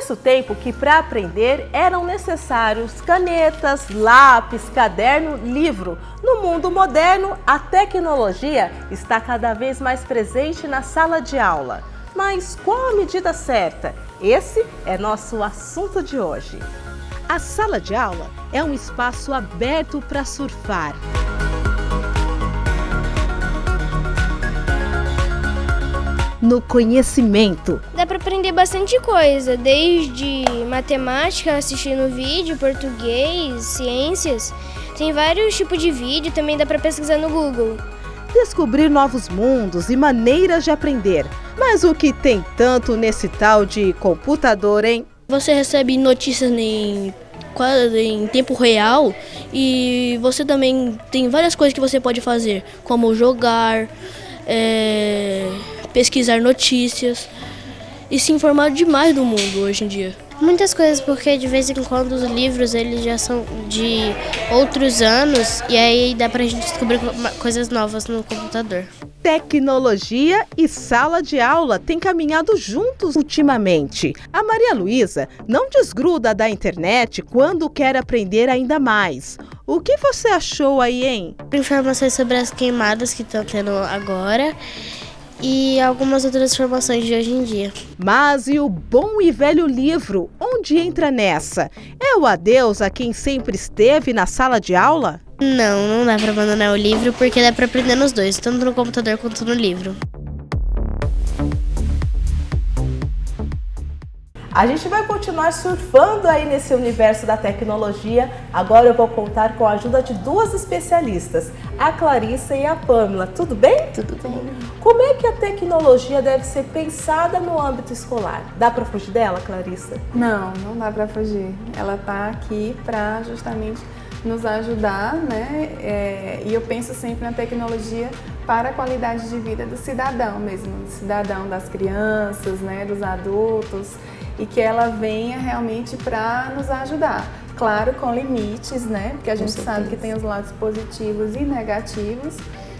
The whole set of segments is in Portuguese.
Foi-se o tempo que para aprender eram necessários canetas, lápis, caderno, livro. No mundo moderno, a tecnologia está cada vez mais presente na sala de aula. Mas qual a medida certa? Esse é nosso assunto de hoje. A sala de aula é um espaço aberto para surfar. No conhecimento. Dá para aprender bastante coisa, desde matemática, assistindo vídeo, português, ciências. Tem vários tipos de vídeo, também dá para pesquisar no Google. Descobrir novos mundos e maneiras de aprender. Mas o que tem tanto nesse tal de computador, hein? Você recebe notícias em tempo real e você também tem várias coisas que você pode fazer, como jogar, pesquisar notícias e se informar demais do mundo hoje em dia. Muitas coisas, porque de vez em quando os livros eles já são de outros anos e aí dá pra gente descobrir coisas novas no computador. Tecnologia e sala de aula têm caminhado juntos ultimamente. A Maria Luísa não desgruda da internet quando quer aprender ainda mais. O que você achou aí, hein? Informações sobre as queimadas que estão tendo agora e algumas outras informações de hoje em dia. Mas e o bom e velho livro? Onde entra nessa? É o adeus a quem sempre esteve na sala de aula? Não dá para abandonar o livro porque dá para aprender nos dois, tanto no computador quanto no livro. A gente vai continuar surfando aí nesse universo da tecnologia. Agora eu vou contar com a ajuda de duas especialistas, a Clarissa e a Pâmela. Tudo bem? Tudo bem. Como é que a tecnologia deve ser pensada no âmbito escolar? Dá para fugir dela, Clarissa? Não dá para fugir. Ela está aqui para justamente nos ajudar, né? E eu penso sempre na tecnologia para a qualidade de vida do cidadão mesmo, do cidadão, das crianças, né? Dos adultos, e que ela venha realmente para nos ajudar. Claro, com limites, né? Porque a gente sabe que tem os lados positivos e negativos,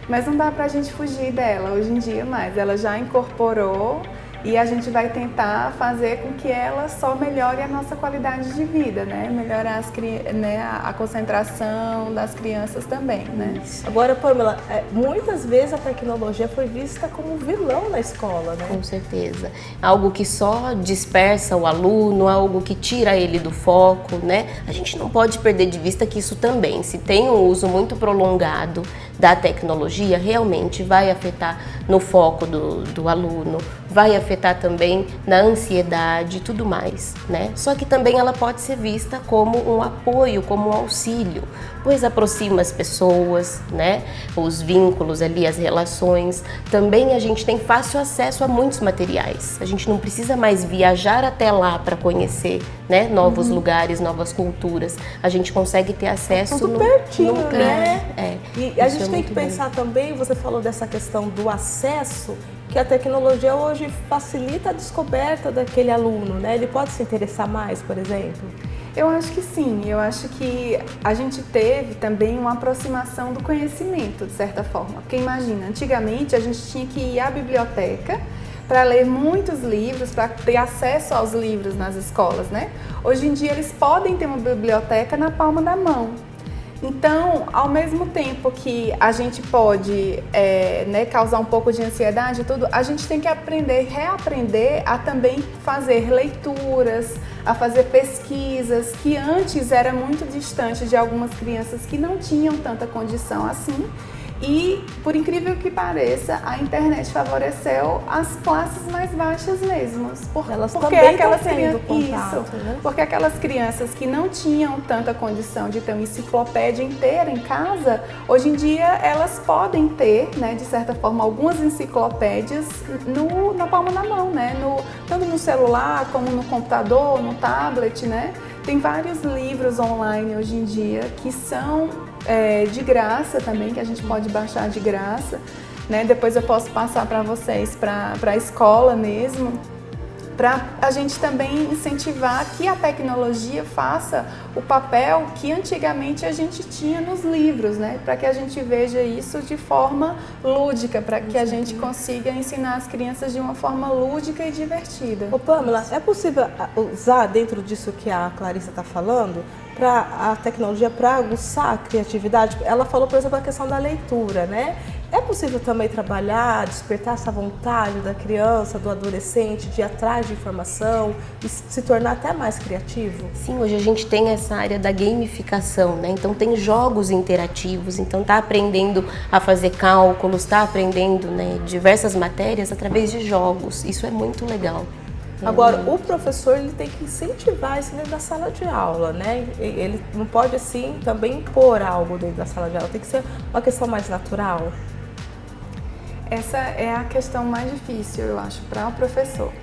mas não dá para a gente fugir dela hoje em dia mais. Ela já incorporou e a gente vai tentar fazer com que ela só melhore a nossa qualidade de vida, né? Melhorar a concentração das crianças também, né? Agora, Pâmela, muitas vezes a tecnologia foi vista como vilão na escola, né? Com certeza. Algo que só dispersa o aluno, algo que tira ele do foco, né? A gente não pode perder de vista que isso também, se tem um uso muito prolongado da tecnologia, realmente vai afetar no foco do aluno, vai afetar também na ansiedade e tudo mais, né? Só que também ela pode ser vista como um apoio, como um auxílio, pois aproxima as pessoas, né? Os vínculos ali, as relações. Também a gente tem fácil acesso a muitos materiais. A gente não precisa mais viajar até lá para conhecer, né? Novos lugares, novas culturas. A gente consegue ter acesso tudo pertinho, né? E a Isso gente tem que pensar também, você falou dessa questão do acesso, que a tecnologia hoje facilita a descoberta daquele aluno, né? Ele pode se interessar mais, por exemplo? Eu acho que sim, eu acho que a gente teve também uma aproximação do conhecimento, de certa forma. Porque imagina, antigamente a gente tinha que ir à biblioteca para ler muitos livros, para ter acesso aos livros nas escolas, né? Hoje em dia eles podem ter uma biblioteca na palma da mão. Então, ao mesmo tempo que a gente pode causar um pouco de ansiedade e tudo, a gente tem que reaprender a também fazer leituras, a fazer pesquisas, que antes era muito distante de algumas crianças que não tinham tanta condição assim. E, por incrível que pareça, a internet favoreceu as classes mais baixas mesmo. Porque aquelas crianças, porque aquelas crianças que não tinham tanta condição de ter uma enciclopédia inteira em casa, hoje em dia elas podem ter, né, de certa forma, algumas enciclopédias na palma da mão, né? Tanto no celular como no computador, no tablet, né? Tem vários livros online hoje em dia que são de graça também, que a gente pode baixar de graça, né? Depois eu posso passar para vocês, para a escola mesmo. para a gente também incentivar que a tecnologia faça o papel que antigamente a gente tinha nos livros, né? Para que a gente veja isso de forma lúdica, para que a gente consiga ensinar as crianças de uma forma lúdica e divertida. Ô Pamela, é possível usar dentro disso que a Clarissa está falando, para a tecnologia para aguçar a criatividade? Ela falou, por exemplo, a questão da leitura, né? É possível também trabalhar, despertar essa vontade da criança, do adolescente, de ir atrás de informação e se tornar até mais criativo? Sim, hoje a gente tem essa área da gamificação, né? Então tem jogos interativos, então tá aprendendo a fazer cálculos, tá aprendendo, né, diversas matérias através de jogos. Isso é muito legal. Agora, o professor ele tem que incentivar isso dentro da sala de aula, né? Ele não pode, assim, também impor algo dentro da sala de aula. Tem que ser uma questão mais natural. Essa é a questão mais difícil, eu acho, para o professor.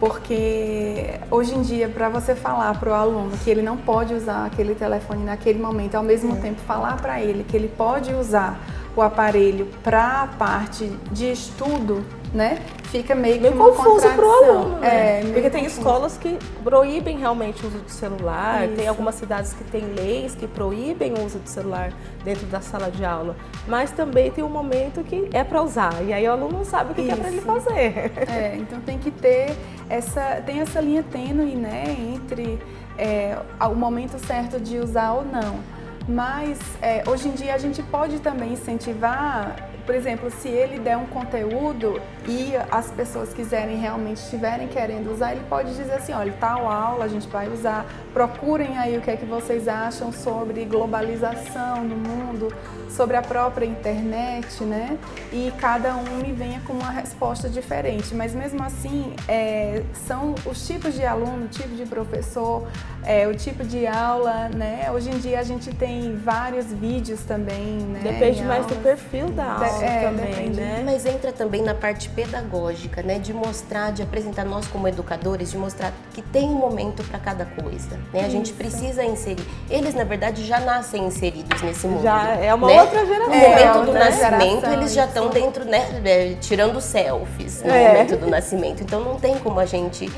Porque hoje em dia, para você falar para o aluno que ele não pode usar aquele telefone naquele momento, ao mesmo tempo falar para ele que ele pode usar o aparelho para a parte de estudo, né? Fica meio uma confuso para o aluno, né? Porque tem confuso. escolas que proíbem realmente o uso do celular, Isso. tem algumas cidades que têm leis que proíbem o uso do celular dentro da sala de aula, mas também tem um momento que é para usar, e aí o aluno não sabe o que é para ele fazer. Então tem que ter essa linha tênue, né, entre o momento certo de usar ou não. Mas hoje em dia a gente pode também incentivar, por exemplo, se ele der um conteúdo e as pessoas estiverem querendo usar, ele pode dizer assim, olha, tal aula a gente vai usar, procurem aí o que é que vocês acham sobre globalização no mundo, sobre a própria internet, né? E cada um me venha com uma resposta diferente, mas mesmo assim são os tipos de aluno, o tipo de professor, o tipo de aula, né? Hoje em dia a gente tem vários vídeos também, né? Depende mais do perfil da aula também, né? Mas entra também na parte pedagógica, né? De mostrar, de apresentar nós como educadores, de mostrar que tem um momento para cada coisa, né? A gente precisa inserir. Eles, na verdade, já nascem inseridos nesse mundo. Já é uma né? outra geração. No momento do outra nascimento, geração, eles já estão dentro, né? Tirando selfies no momento do nascimento. Então não tem como a gente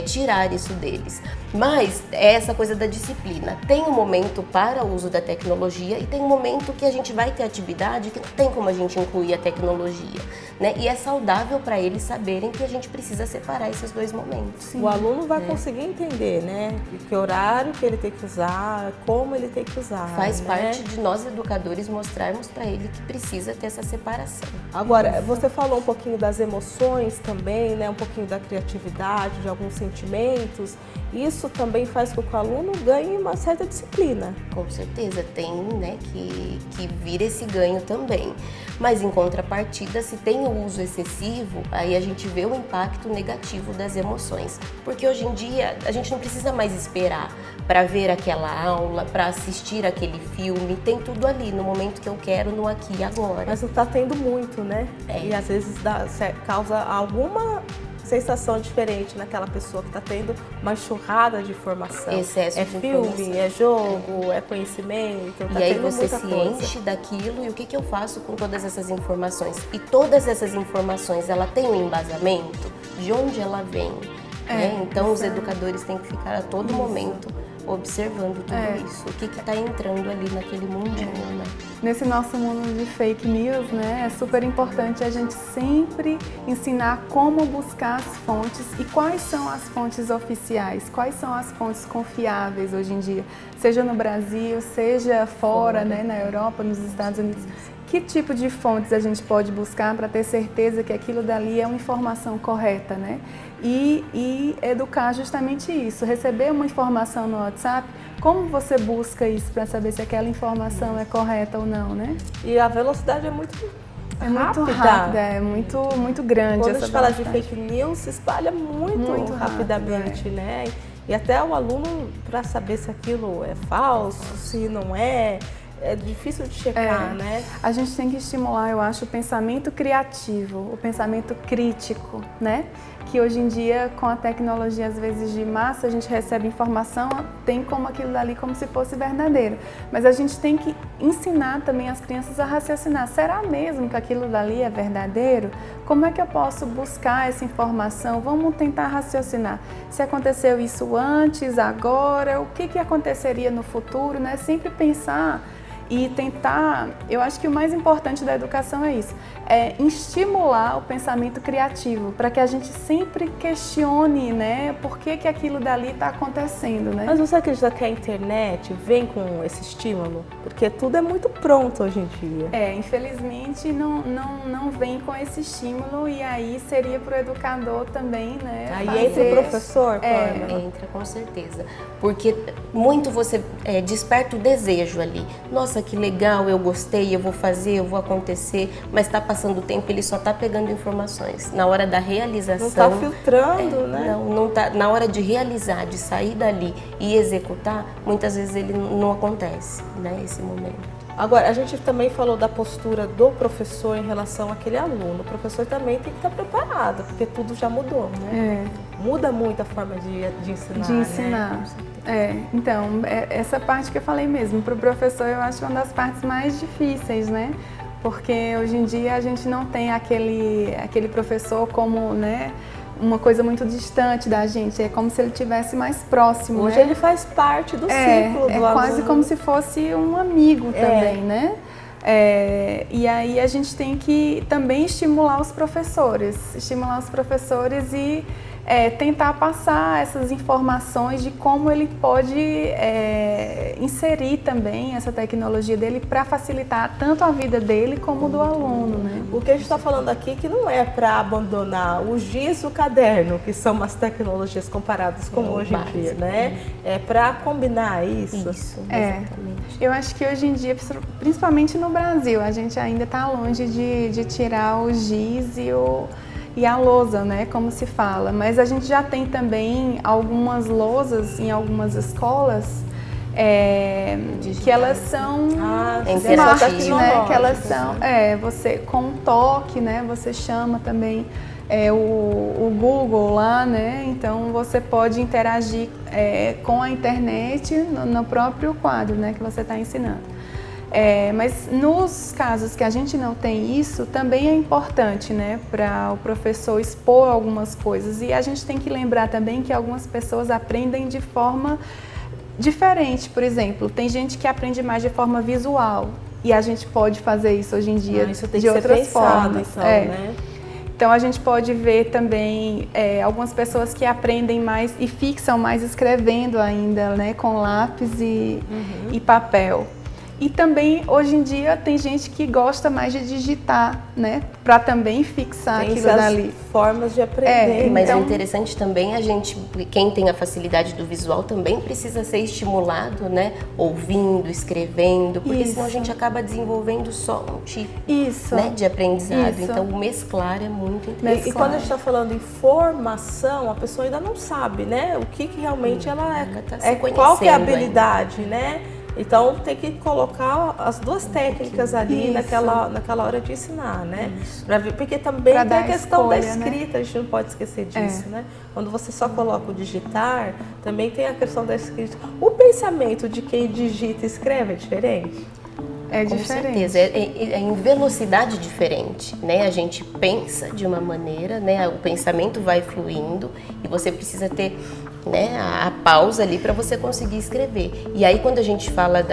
tirar isso deles. Mas é essa coisa da disciplina. Tem um momento para o uso da tecnologia e tem um momento que a gente vai ter atividade que não tem como a gente incluir a tecnologia, né? E é saudável para eles saberem que a gente precisa separar esses dois momentos. Sim. O aluno vai conseguir entender, né? Que horário que ele tem que usar, como ele tem que usar. Faz né? parte de nós educadores mostrarmos para ele que precisa ter essa separação. Agora, você falou um pouquinho das emoções também, né? Um pouquinho da criatividade, de alguns sentimentos. Isso também faz com que o aluno ganhe uma certa disciplina. Com certeza, tem, né, que vir esse ganho também. Mas em contrapartida, se tem o uso excessivo, aí a gente vê o impacto negativo das emoções. Porque hoje em dia a gente não precisa mais esperar para ver aquela aula, para assistir aquele filme, tem tudo ali, no momento que eu quero, no aqui e agora. Mas não está tendo muito, né? E às vezes causa alguma sensação diferente naquela pessoa que está tendo uma enxurrada de informação. Excesso de filme, informação. é jogo, é conhecimento. Tá e aí tendo você muita se coisa. enche daquilo e o que eu faço com todas essas informações? E todas essas informações, ela tem um embasamento de onde ela vem. Né? Então os educadores têm que ficar a todo momento observando tudo isso. O que está entrando ali naquele mundinho, né? Nesse nosso mundo de fake news, né, é super importante a gente sempre ensinar como buscar as fontes e quais são as fontes oficiais, quais são as fontes confiáveis hoje em dia, seja no Brasil, seja fora, né, na Europa, nos Estados Unidos. Que tipo de fontes a gente pode buscar para ter certeza que aquilo dali é uma informação correta, né? E educar justamente isso, receber uma informação no WhatsApp, como você busca isso para saber se aquela informação é correta ou não, né? E a velocidade é muito rápida, é muito grande. Quando a essa gente fala de velocidade. fake news, se espalha muito rapidamente, né? E até o aluno, para saber se aquilo é falso, se não é, é difícil de checar, né? A gente tem que estimular, eu acho, o pensamento criativo, o pensamento crítico, né? Que hoje em dia, com a tecnologia, às vezes, de massa, a gente recebe informação, tem como aquilo dali como se fosse verdadeiro. Mas a gente tem que ensinar também as crianças a raciocinar. Será mesmo que aquilo dali é verdadeiro? Como é que eu posso buscar essa informação? Vamos tentar raciocinar. Se aconteceu isso antes, agora, o que aconteceria no futuro, né? Sempre pensar e tentar, eu acho que o mais importante da educação é isso, é estimular o pensamento criativo, para que a gente sempre questione, né, por que aquilo dali está acontecendo, né? Mas você acredita que a internet vem com esse estímulo? Porque tudo é muito pronto hoje em dia. Infelizmente não vem com esse estímulo, e aí seria para o educador também, né? Aí entra o professor, Pamela? Entra, com certeza. Porque muito você desperta o desejo ali. Nossa, que legal, eu gostei, eu vou fazer, eu vou acontecer, mas está passando o tempo, ele só está pegando informações. Na hora da realização... Não está filtrando, né? Não tá, na hora de realizar, de sair dali e executar, muitas vezes ele não acontece, né, esse momento. Agora, a gente também falou da postura do professor em relação àquele aluno. O professor também tem que estar preparado, porque tudo já mudou, né? Muda muito a forma de ensinar. De ensinar. Né? Então, essa parte que eu falei mesmo, para o professor eu acho uma das partes mais difíceis, né? Porque hoje em dia a gente não tem aquele professor como, né, uma coisa muito distante da gente, é como se ele estivesse mais próximo. Hoje né? ele faz parte do ciclo do aluno. É quase como se fosse um amigo também, né? E aí a gente tem que também estimular os professores e tentar passar essas informações de como ele pode inserir também essa tecnologia dele para facilitar tanto a vida dele como do aluno, né? O que a gente está falando aqui que não é para abandonar o giz e o caderno, que são umas tecnologias comparadas com hoje em dia, né? É para combinar isso. Exatamente. Eu acho que hoje em dia, principalmente no Brasil, a gente ainda está longe de tirar o giz e a lousa, né, como se fala. Mas a gente já tem também algumas lousas em algumas escolas que elas são smart, né, que elas são, você com um toque, né, você chama também o Google lá, né, então você pode interagir com a internet no próprio quadro, né, que você está ensinando. Mas nos casos que a gente não tem isso, também é importante, né, para o professor expor algumas coisas. E a gente tem que lembrar também que algumas pessoas aprendem de forma diferente. Por exemplo, tem gente que aprende mais de forma visual e a gente pode fazer isso hoje em dia de outras formas. Então, né? Então a gente pode ver também algumas pessoas que aprendem mais e fixam mais escrevendo ainda, né, com lápis e papel. E também, hoje em dia, tem gente que gosta mais de digitar, né? Para também fixar aquilo dali. Formas de aprender. Mas o interessante também, quem tem a facilidade do visual também precisa ser estimulado, né? Ouvindo, escrevendo, porque senão a gente acaba desenvolvendo só um tipo né, de aprendizado. Então, o mesclar é muito interessante. E quando a gente está falando em formação, a pessoa ainda não sabe, né? O que realmente ela tá se qual que é a habilidade, ainda, né? Então tem que colocar as duas técnicas ali naquela hora de ensinar, né? Porque também tem a questão da escrita, a gente não pode esquecer disso, né? Quando você só coloca o digitar, também tem a questão da escrita. O pensamento de quem digita e escreve é diferente? É Com diferente. certeza, é em velocidade diferente, né? A gente pensa de uma maneira, né? O pensamento vai fluindo e você precisa ter, né, a pausa ali para você conseguir escrever. E aí quando a gente fala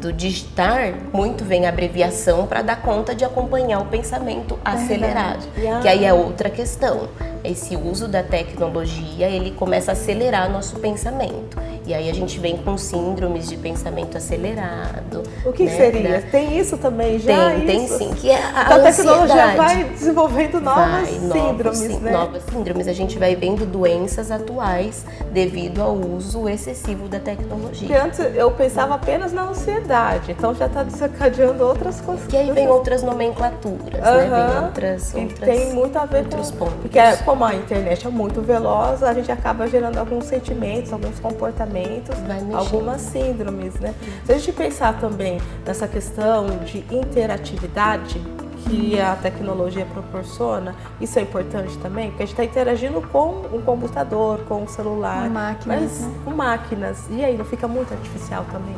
do digitar, muito vem a abreviação para dar conta de acompanhar o pensamento acelerado. Que aí é outra questão. Esse uso da tecnologia, ele começa a acelerar nosso pensamento. E aí a gente vem com síndromes de pensamento acelerado. O que seria? Tem isso também já? Tem sim. Que é a tecnologia vai desenvolvendo novas síndromes, né? Novas síndromes. A gente vai vendo doenças atuais devido ao uso excessivo da tecnologia. Porque antes eu pensava apenas na ansiedade, então já está desencadeando outras coisas. Que aí vem outras nomenclaturas, né? Vem outras tem muito a ver outros com pontos. Porque como a internet é muito veloz, a gente acaba gerando alguns sentimentos, alguns comportamentos comportamentos, Vai mexendo. algumas síndromes, né? Se a gente pensar também nessa questão de interatividade que a tecnologia proporciona, isso é importante também, porque a gente está interagindo com o computador, com o celular, Com máquinas, mas né? com máquinas. E aí, não fica muito artificial também?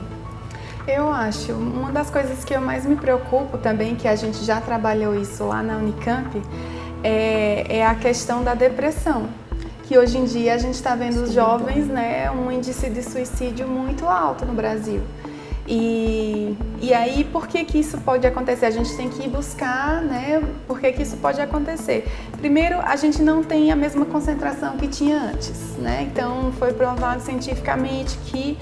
Eu acho, uma das coisas que eu mais me preocupo também, que a gente já trabalhou isso lá na Unicamp, é a questão da depressão. Que hoje em dia a gente está vendo os jovens, né, um índice de suicídio muito alto no Brasil. E aí, por que que isso pode acontecer? A gente tem que ir buscar, né, por que que isso pode acontecer. Primeiro, a gente não tem a mesma concentração que tinha antes, né? Então, foi provado cientificamente que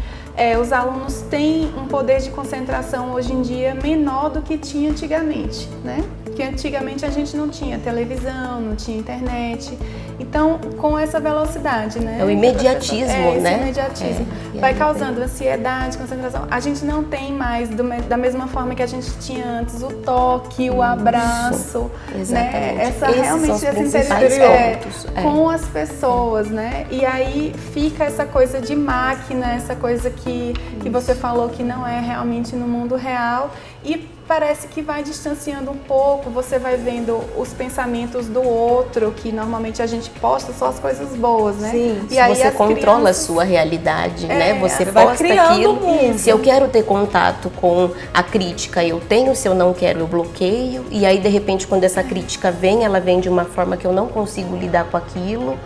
os alunos têm um poder de concentração hoje em dia menor do que tinha antigamente, né? Porque antigamente a gente não tinha televisão, não tinha internet. Então, com essa velocidade, né? É o imediatismo, esse né? imediatismo. Vai causando ansiedade, concentração. A gente não tem mais, da mesma forma que a gente tinha antes, o toque, o abraço, né? Exatamente. Realmente essa pontos, com as pessoas, né? E aí fica essa coisa de máquina, essa coisa que você falou que não é realmente no mundo real. E parece que vai distanciando um pouco, você vai vendo os pensamentos do outro, que normalmente a gente posta só as coisas boas, né? Sim, e aí você controla crianças... a sua realidade, né? Você vai posta criando aquilo. um mundo. Se eu quero ter contato com a crítica, eu tenho. Se eu não quero, eu bloqueio. E aí, de repente, quando essa crítica vem, ela vem de uma forma que eu não consigo lidar com aquilo,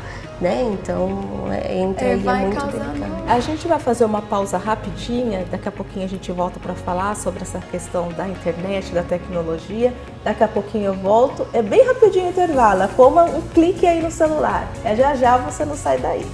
né? Então, entra aí, é muito delicado. A gente vai fazer uma pausa rapidinha, daqui a pouquinho a gente volta para falar sobre essa questão da internet, da tecnologia. Daqui a pouquinho eu volto, é bem rapidinho o intervalo, como um clique aí no celular. Já já você não sai daí.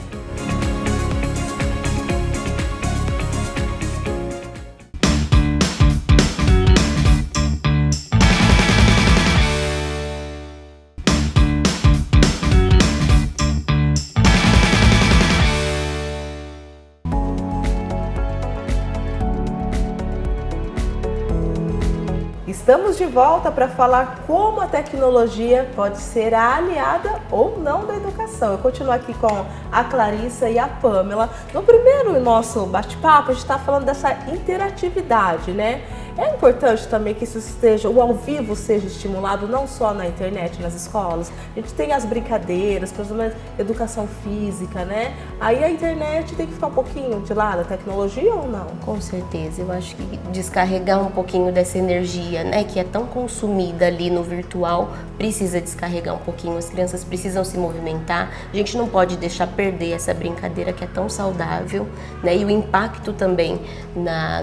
Estamos de volta para falar como a tecnologia pode ser a aliada ou não da educação. Eu continuo aqui com a Clarissa e a Pamela. No primeiro nosso bate-papo, a gente está falando dessa interatividade, né? É importante também que isso esteja, o ao vivo seja estimulado não só na internet, nas escolas. A gente tem as brincadeiras, por exemplo, educação física, né? Aí a internet tem que ficar um pouquinho de lado, a tecnologia ou não? Com certeza, eu acho que descarregar um pouquinho dessa energia, né, que é tão consumida ali no virtual, precisa descarregar um pouquinho. As crianças precisam se movimentar. A gente não pode deixar perder essa brincadeira que é tão saudável, né? E o impacto também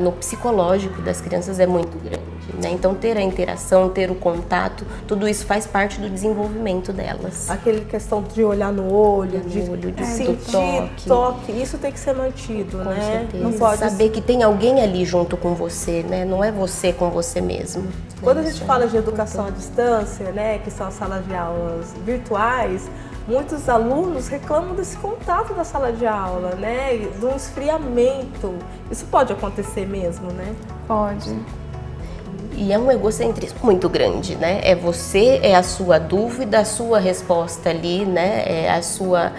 no psicológico das crianças é muito grande, né? Então ter a interação, ter o contato, tudo isso faz parte do desenvolvimento delas. Aquela questão de olhar no olho, de sentir toque, isso tem que ser mantido, com né? certeza. Não pode saber que tem alguém ali junto com você, né? Não é você com você mesmo. Quando a gente fala de educação à distância, né, que são as salas de aulas virtuais, muitos alunos reclamam desse contato da sala de aula, né, do esfriamento. Isso pode acontecer mesmo, né? Pode. E é um egocentrismo muito grande, né? É você, é a sua dúvida, a sua resposta ali, né? É a sua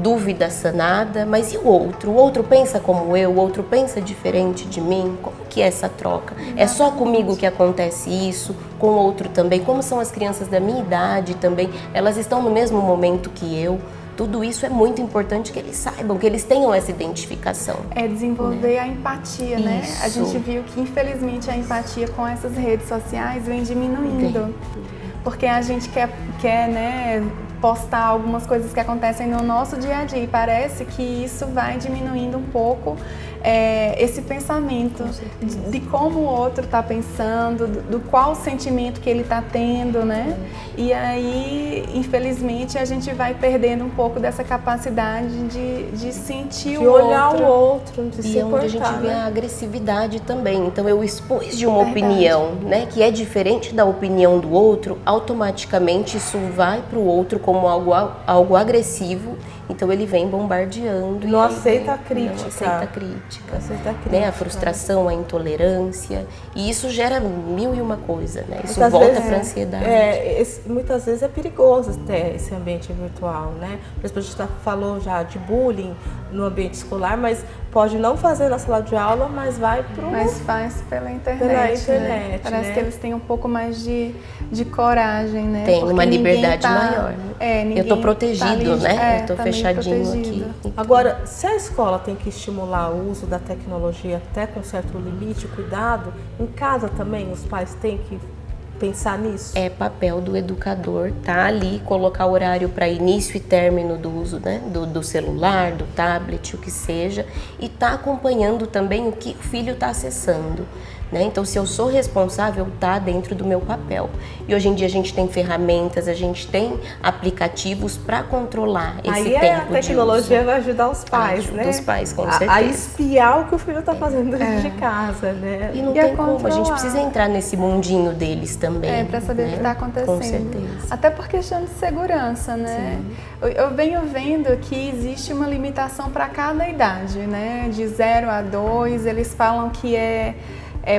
dúvida sanada, mas e o outro? O outro pensa como eu, o outro pensa diferente de mim? Como que é essa troca? É só comigo que acontece isso? Com o outro também? Como são as crianças da minha idade também? Elas estão no mesmo momento que eu? Tudo isso é muito importante que eles saibam, que eles tenham essa identificação. É desenvolver a empatia, né? Isso. A gente viu que, infelizmente, a empatia com essas redes sociais vem diminuindo. Porque a gente quer, né, postar algumas coisas que acontecem no nosso dia a dia. E parece que isso vai diminuindo um pouco esse pensamento de como o outro está pensando, do qual sentimento que ele está tendo, né? E aí, infelizmente, a gente vai perdendo um pouco dessa capacidade de sentir o outro. De olhar o outro, de se E é onde a gente vê a agressividade também. Então eu expus de uma opinião, né, que é diferente da opinião do outro, automaticamente isso vai para o outro como algo agressivo Então ele vem bombardeando. Não e aceita a crítica. Não aceita a crítica. Aceita a crítica. Né? A frustração, a intolerância. E isso gera mil e uma coisa, né? Isso Muitas volta vezes, para a ansiedade. Muitas vezes é perigoso ter esse ambiente virtual, né? Por exemplo, a gente falou já de bullying no ambiente escolar, mas pode não fazer na sala de aula, mas vai Mas faz pela internet, né? Parece que eles têm um pouco mais de coragem, né? Tem porque uma liberdade maior. Ninguém eu tô protegido, né? Eu tô tá fechadinho protegido. aqui. Agora, se a escola tem que estimular o uso da tecnologia até com certo limite, cuidado, em casa também os pais têm que pensar nisso? É papel do educador tá ali, colocar horário para início e término do uso, né, do celular, do tablet, o que seja, e tá acompanhando também o que o filho está acessando. Né? Então, se eu sou responsável, tá dentro do meu papel. E hoje em dia a gente tem ferramentas, a gente tem aplicativos para controlar esse tempo de uso. Aí a tecnologia vai ajudar os pais, ajuda né? os pais, com certeza. A espiar o que o filho está fazendo dentro de casa, né? E não tem como, a gente precisa entrar nesse mundinho deles também. Para saber o que está acontecendo. Com certeza. Até por questão de segurança, né? Eu venho vendo que existe uma limitação para cada idade, né? De 0 a 2, eles falam que é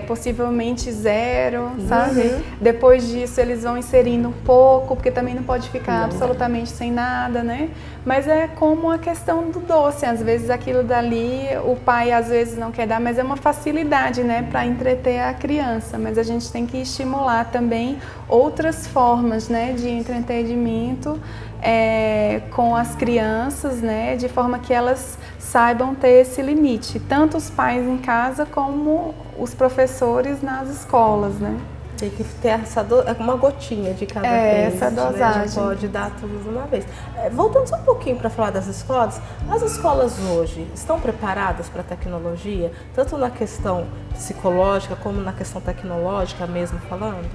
possivelmente 0, sabe? Depois disso eles vão inserindo um pouco, porque também não pode ficar absolutamente sem nada, né? Mas é como a questão do doce, às vezes aquilo dali o pai às vezes não quer dar, mas é uma facilidade, né, para entreter a criança. Mas a gente tem que estimular também outras formas, né, de entretenimento com as crianças, né, de forma que elas saibam ter esse limite, tanto os pais em casa como os professores nas escolas, né? Tem que ter uma gotinha de cada vez. Essa dosagem. Né? Não pode dar tudo de uma vez. Voltando só um pouquinho para falar das escolas, as escolas hoje estão preparadas para a tecnologia, tanto na questão psicológica como na questão tecnológica mesmo falando?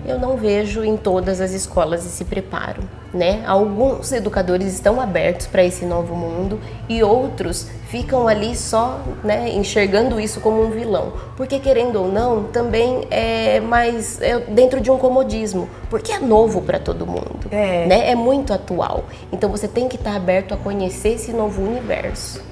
Eu não vejo em todas as escolas esse preparo, né? Alguns educadores estão abertos para esse novo mundo e outros ficam ali só, né, enxergando isso como um vilão. Porque, querendo ou não, também é mais dentro de um comodismo, porque é novo para todo mundo, né? É muito atual. Então você tem que estar aberto a conhecer esse novo universo.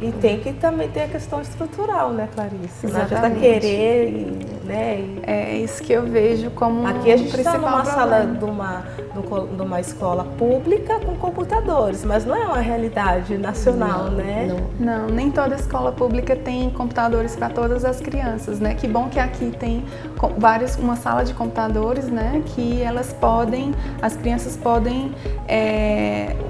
E tem que também ter a questão estrutural, né, Clarice? Não Exatamente. adianta querer, né? É isso que eu vejo como Aqui a gente está principal numa sala problema. de uma escola pública com computadores, mas não é uma realidade nacional, né? Não, nem toda escola pública tem computadores para todas as crianças, né? Que bom que aqui tem uma sala de computadores, né? Que as crianças podem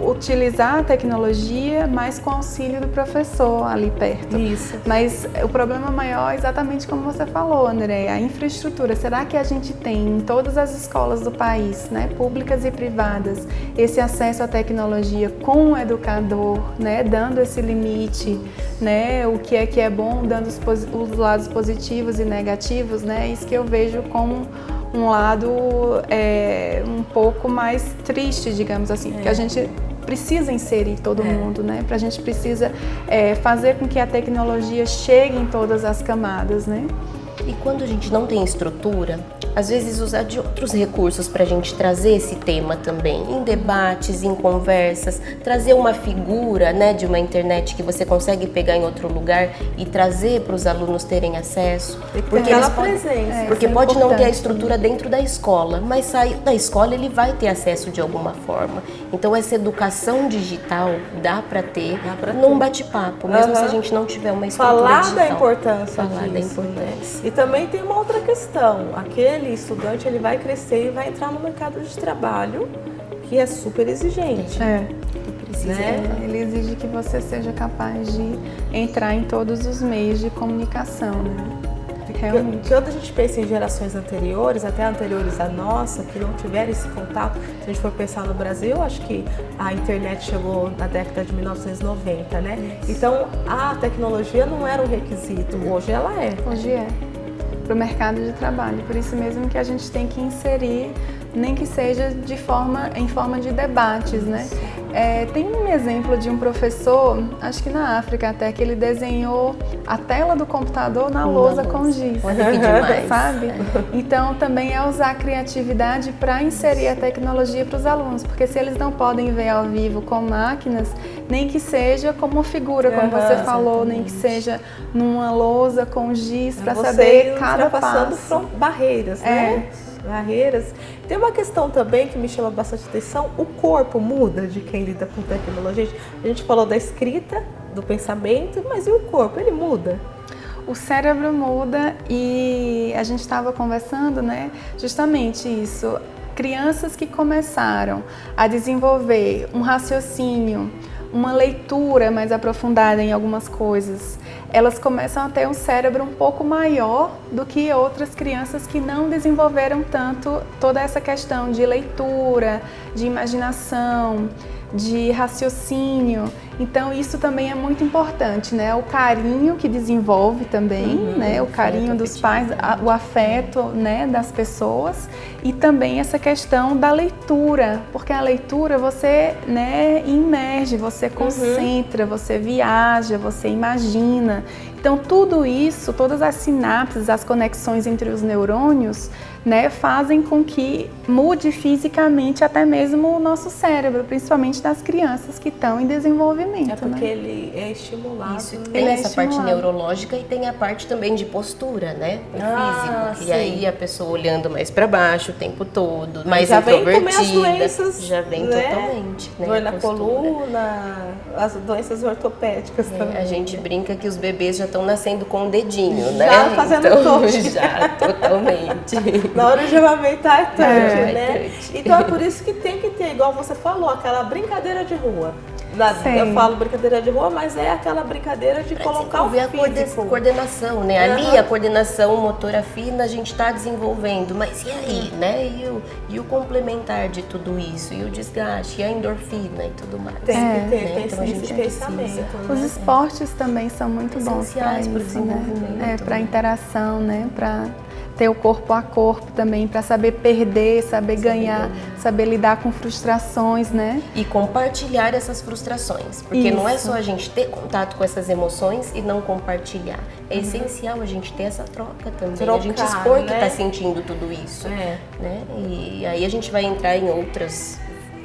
utilizar a tecnologia, mas com auxílio do professor ali perto. Isso. Mas o problema maior é exatamente como você falou, André, a infraestrutura. Será que a gente tem em todas as escolas do país, né, públicas e privadas, esse acesso à tecnologia com o educador, né, dando esse limite, né, o que é bom, dando os lados positivos e negativos, né? Isso que eu vejo como um lado um pouco mais triste, digamos assim, porque a gente precisa inserir todo mundo, né? A gente precisa fazer com que a tecnologia chegue em todas as camadas, né? E quando a gente não tem estrutura, às vezes usar de outros recursos para a gente trazer esse tema também, em debates, em conversas, trazer uma figura, né, de uma internet que você consegue pegar em outro lugar e trazer para os alunos terem acesso. Porque ela presença. Porque pode não ter a estrutura dentro da escola, mas sair da escola ele vai ter acesso de alguma forma. Então essa educação digital dá para ter num bate-papo, mesmo se a gente não tiver uma estrutura falar digital. Da importância falar disso, da importância. Né? E também tem uma outra questão. Aquele estudante ele vai crescer e vai entrar no mercado de trabalho que é super exigente. Ele exige que você seja capaz de entrar em todos os meios de comunicação, né? Realmente. Quando a gente pensa em gerações anteriores, até anteriores à nossa, que não tiveram esse contato, se a gente for pensar no Brasil, acho que a internet chegou na década de 1990, né? Então a tecnologia não era um requisito, hoje ela é. Hoje é. Para o mercado de trabalho. Por isso mesmo que a gente tem que inserir nem que seja em forma de debates, né? Tem um exemplo de um professor, acho que na África até, que ele desenhou a tela do computador na lousa com giz. Olha que demais. Sabe? Então também é usar a criatividade para inserir a tecnologia para os alunos, porque se eles não podem ver ao vivo com máquinas, nem que seja como uma figura, como você falou, nem que seja numa lousa com giz para saber cada passo. Passando barreiras, né? Barreiras. Tem uma questão também que me chama bastante atenção: o corpo muda de quem lida com tecnologia. A gente falou da escrita, do pensamento, mas e o corpo? Ele muda? O cérebro muda e a gente estava conversando, né? Justamente isso. Crianças que começaram a desenvolver um raciocínio, uma leitura mais aprofundada em algumas coisas, elas começam a ter um cérebro um pouco maior do que outras crianças que não desenvolveram tanto toda essa questão de leitura, de imaginação, de raciocínio. Então isso também é muito importante, né? O carinho que desenvolve também, né? O carinho dos pais, o afeto, né, das pessoas, e também essa questão da leitura, porque a leitura você, né, imerge, você concentra, você viaja, você imagina. Então tudo isso, todas as sinapses, as conexões entre os neurônios, né, fazem com que mude fisicamente até mesmo o nosso cérebro, principalmente das crianças que estão em desenvolvimento. É porque, né? ele é estimulado. Isso, né? tem essa parte estimulado. neurológica e tem a parte também de postura, né? O físico. sim. E aí a pessoa olhando mais para baixo o tempo todo, mais já vem introvertida. também as doenças, já vem né? totalmente, né? Dor na Postura. coluna, as doenças ortopédicas também. A gente brinca que os bebês já estão nascendo com o dedinho, né? Já fazendo então, touch. Já, totalmente. Na hora de amamentar é touch, né? touch. Então é por isso que tem que ter, igual você falou, aquela brincadeira de rua. Sim. Eu falo brincadeira de rua, mas é aquela brincadeira de colocar o ver a físico. coordenação, né? Ali a coordenação motora fina a gente está desenvolvendo, mas e aí, né? E o complementar de tudo isso, e o desgaste, e a endorfina e tudo mais. Tem que ter, né? tem Então a gente esse precisa. pensamento. Os Né? esportes também são muito bons para Essenciais pro isso, né? desenvolvimento, Para né? interação, né? Para ter o corpo a corpo também, para saber perder, saber ganhar, saber lidar com frustrações, né? E compartilhar essas frustrações, porque não é só a gente ter contato com essas emoções e não compartilhar. É essencial a gente ter essa troca também, a gente Trocar, expor que né? está sentindo tudo isso, né? E aí a gente vai entrar em outros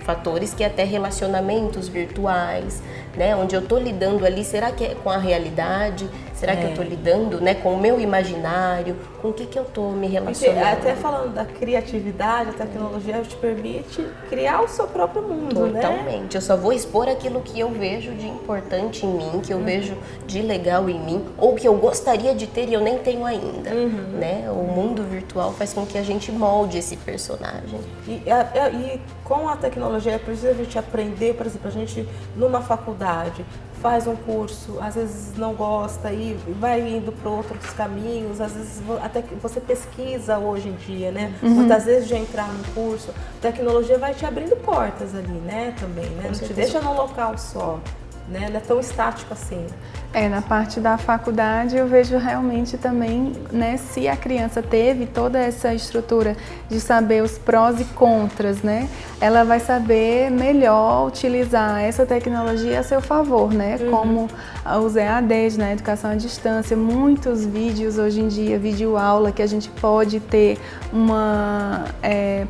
fatores que é até relacionamentos virtuais, né? Onde eu tô lidando ali, será que é com a realidade? Será que eu tô lidando, né, com o meu imaginário? Com o que eu tô me relacionando? Porque, até falando da criatividade, a tecnologia te permite criar o seu próprio mundo, né? Totalmente. Eu só vou expor aquilo que eu vejo de importante em mim, que eu vejo de legal em mim, ou que eu gostaria de ter e eu nem tenho ainda, né? O mundo virtual faz com que a gente molde esse personagem. E com a tecnologia é preciso a gente aprender, por exemplo, a gente numa faculdade faz um curso, às vezes não gosta e vai indo para outros caminhos, às vezes até que você pesquisa hoje em dia, né? Muitas vezes de entrar num curso, a tecnologia vai te abrindo portas ali, né? Também, né? Não te deixa num local só, né? Não é tão estático assim. Na parte da faculdade eu vejo realmente também, né, se a criança teve toda essa estrutura de saber os prós e contras, né, ela vai saber melhor utilizar essa tecnologia a seu favor, né, como os EADs, né, educação à distância, muitos vídeos hoje em dia, videoaula, que a gente pode ter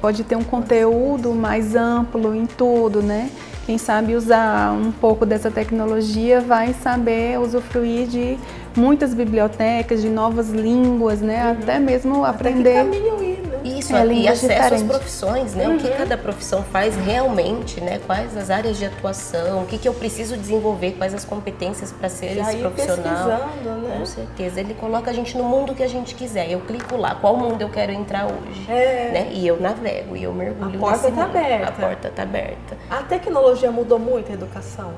pode ter um conteúdo mais amplo em tudo, né. Quem sabe usar um pouco dessa tecnologia vai saber usufruir de muitas bibliotecas, de novas línguas, né? Até mesmo aprender. Até que caminho ir, né? Isso, É, e línguas acesso às diferentes. profissões, né? O que cada profissão faz realmente, né? Quais as áreas de atuação, o que eu preciso desenvolver, quais as competências para ser Já esse ir profissional. pesquisando, né? Com certeza. Ele coloca a gente no mundo que a gente quiser. Eu clico lá, qual mundo eu quero entrar hoje. Né? E eu navego, e eu mergulho A porta nesse tá mundo. aberta. A porta está aberta. A tecnologia mudou muito a educação?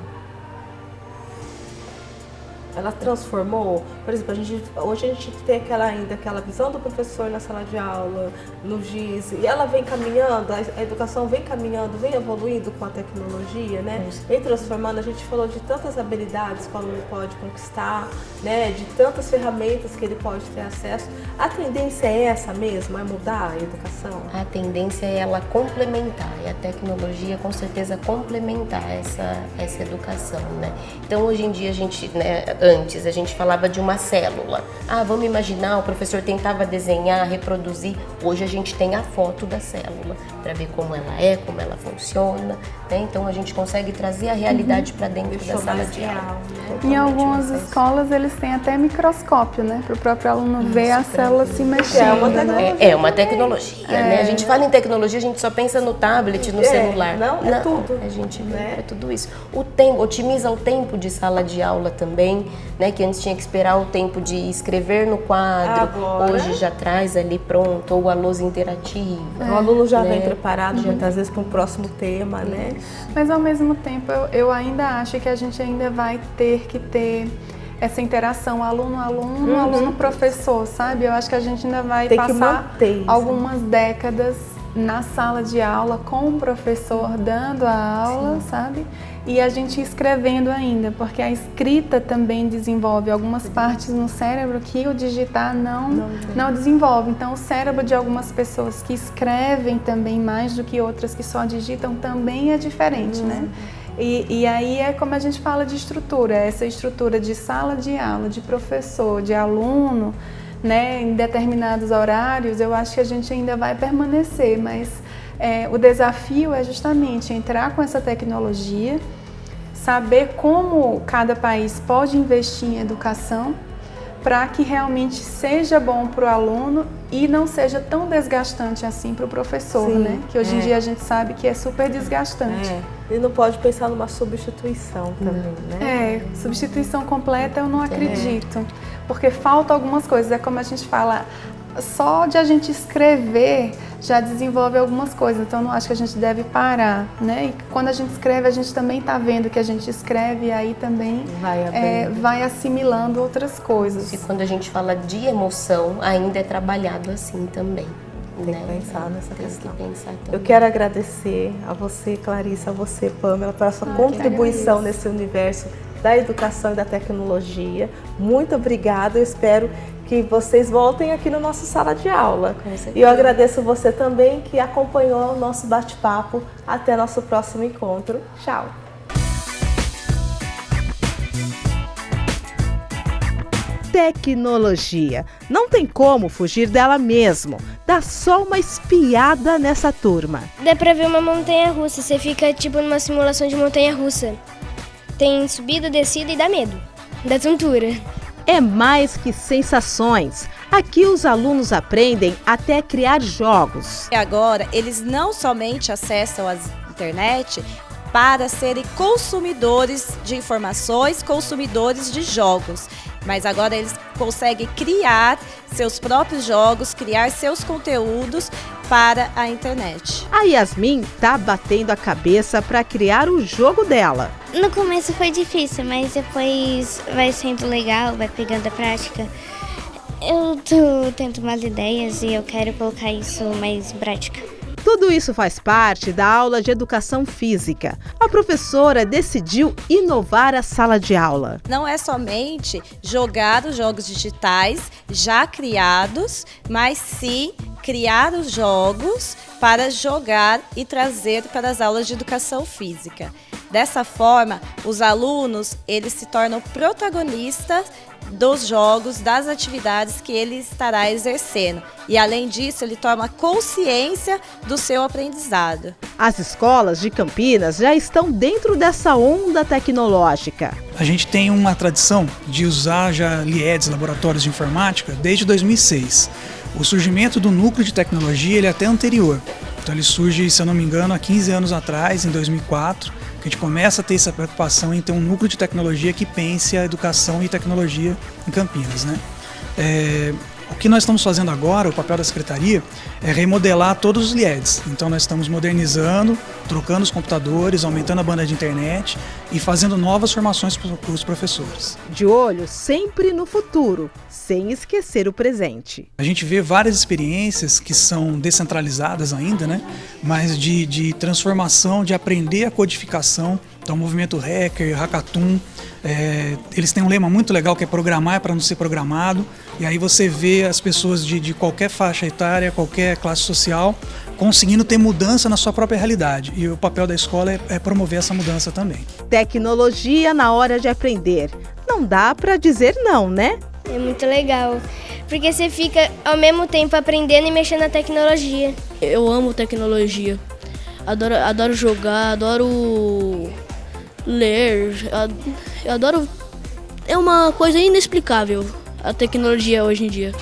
ela transformou? Por exemplo, hoje a gente tem ainda aquela visão do professor na sala de aula, no GIS, e ela vem caminhando, a educação vem caminhando, vem evoluindo com a tecnologia, né? Vem transformando. A gente falou de tantas habilidades que o aluno pode conquistar, né? De tantas ferramentas que ele pode ter acesso. A tendência é essa mesmo? É mudar a educação? A tendência é ela complementar, e a tecnologia com certeza complementar essa educação, né? Então hoje em dia a gente, né, antes a gente falava de uma célula. Vamos imaginar, o professor tentava desenhar, reproduzir. Hoje a gente tem a foto da célula para ver como ela é, como ela funciona, né? Então a gente consegue trazer a realidade para dentro da sala de aula. Em algumas escolas eles têm até microscópio, né, para o próprio aluno ver a célula se mexendo. É uma tecnologia, né? A gente fala em tecnologia, a gente só pensa no tablet, no celular. Não, tudo. A gente vê, é tudo isso. O tempo, otimiza o tempo de sala de aula também, né? Que antes tinha que esperar o tempo de escrever no quadro. Agora, hoje já traz ali pronto, ou a lousa interativa. O aluno já vem preparado, muitas vezes, para um próximo tema, né? Mas ao mesmo tempo, eu ainda acho que a gente ainda vai ter que ter essa interação aluno-aluno, aluno-professor, sabe? Eu acho que a gente ainda vai passar algumas décadas na sala de aula com o professor dando a aula, sabe? E a gente escrevendo ainda, porque a escrita também desenvolve algumas partes no cérebro que o digitar não desenvolve. Então, o cérebro de algumas pessoas que escrevem também mais do que outras que só digitam também é diferente, né? E aí é como a gente fala de estrutura, essa estrutura de sala de aula, de professor, de aluno, né, em determinados horários, eu acho que a gente ainda vai permanecer, mas o desafio é justamente entrar com essa tecnologia, saber como cada país pode investir em educação para que realmente seja bom para o aluno e não seja tão desgastante assim para o professor, né? Que hoje em dia a gente sabe que é super desgastante. E não pode pensar numa substituição também, né? Substituição completa eu não acredito, porque falta algumas coisas. É como a gente fala, só de a gente escrever já desenvolve algumas coisas, então eu não acho que a gente deve parar, né? E quando a gente escreve, a gente também está vendo que a gente escreve e aí também vai assimilando outras coisas. E quando a gente fala de emoção, ainda é trabalhado assim também. Tem que pensar nessa questão. Tem que pensar também. Eu quero agradecer a você, Clarissa, a você, Pamela, pela sua contribuição nesse universo da educação e da tecnologia. Muito obrigada, eu espero que vocês voltem aqui no nosso sala de aula. E eu agradeço você também que acompanhou o nosso bate-papo. Até nosso próximo encontro. Tchau! Tecnologia. Não tem como fugir dela mesmo. Dá só uma espiada nessa turma. Dá pra ver uma montanha-russa, você fica tipo numa simulação de montanha-russa. Tem subida, descida e dá medo. Dá tontura. É mais que sensações. Aqui os alunos aprendem até criar jogos. E agora eles não somente acessam a internet para serem consumidores de informações, consumidores de jogos, mas agora eles conseguem criar seus próprios jogos, criar seus conteúdos para a internet. A Yasmin tá batendo a cabeça para criar o jogo dela. No começo foi difícil, mas depois vai sendo legal, vai pegando a prática. Eu tô tendo umas ideias e eu quero colocar isso mais em prática. Tudo isso faz parte da aula de educação física. A professora decidiu inovar a sala de aula. Não é somente jogar os jogos digitais já criados, mas sim criar os jogos para jogar e trazer para as aulas de educação física. Dessa forma, os alunos eles se tornam protagonistas dos jogos, das atividades que ele estará exercendo. E além disso, ele toma consciência do seu aprendizado. As escolas de Campinas já estão dentro dessa onda tecnológica. A gente tem uma tradição de usar já LIEDs, laboratórios de informática, desde 2006. O surgimento do núcleo de tecnologia ele é até anterior. Então ele surge, se eu não me engano, há 15 anos atrás, em 2004, que a gente começa a ter essa preocupação em ter um núcleo de tecnologia que pense a educação e tecnologia em Campinas, né? que nós estamos fazendo agora, o papel da secretaria, é remodelar todos os LIEDs. Então nós estamos modernizando, trocando os computadores, aumentando a banda de internet e fazendo novas formações para os professores. De olho sempre no futuro, sem esquecer o presente. A gente vê várias experiências que são descentralizadas ainda, né? Mas de transformação, de aprender a codificação. Então o movimento Hacker, Hackathon, eles têm um lema muito legal que é programar para não ser programado. E aí você vê as pessoas de qualquer faixa etária, qualquer classe social, conseguindo ter mudança na sua própria realidade. E o papel da escola é promover essa mudança também. Tecnologia na hora de aprender. Não dá para dizer não, né? É muito legal, porque você fica ao mesmo tempo aprendendo e mexendo na tecnologia. Eu amo tecnologia, adoro jogar, adoro ler, eu adoro... É uma coisa inexplicável a tecnologia hoje em dia.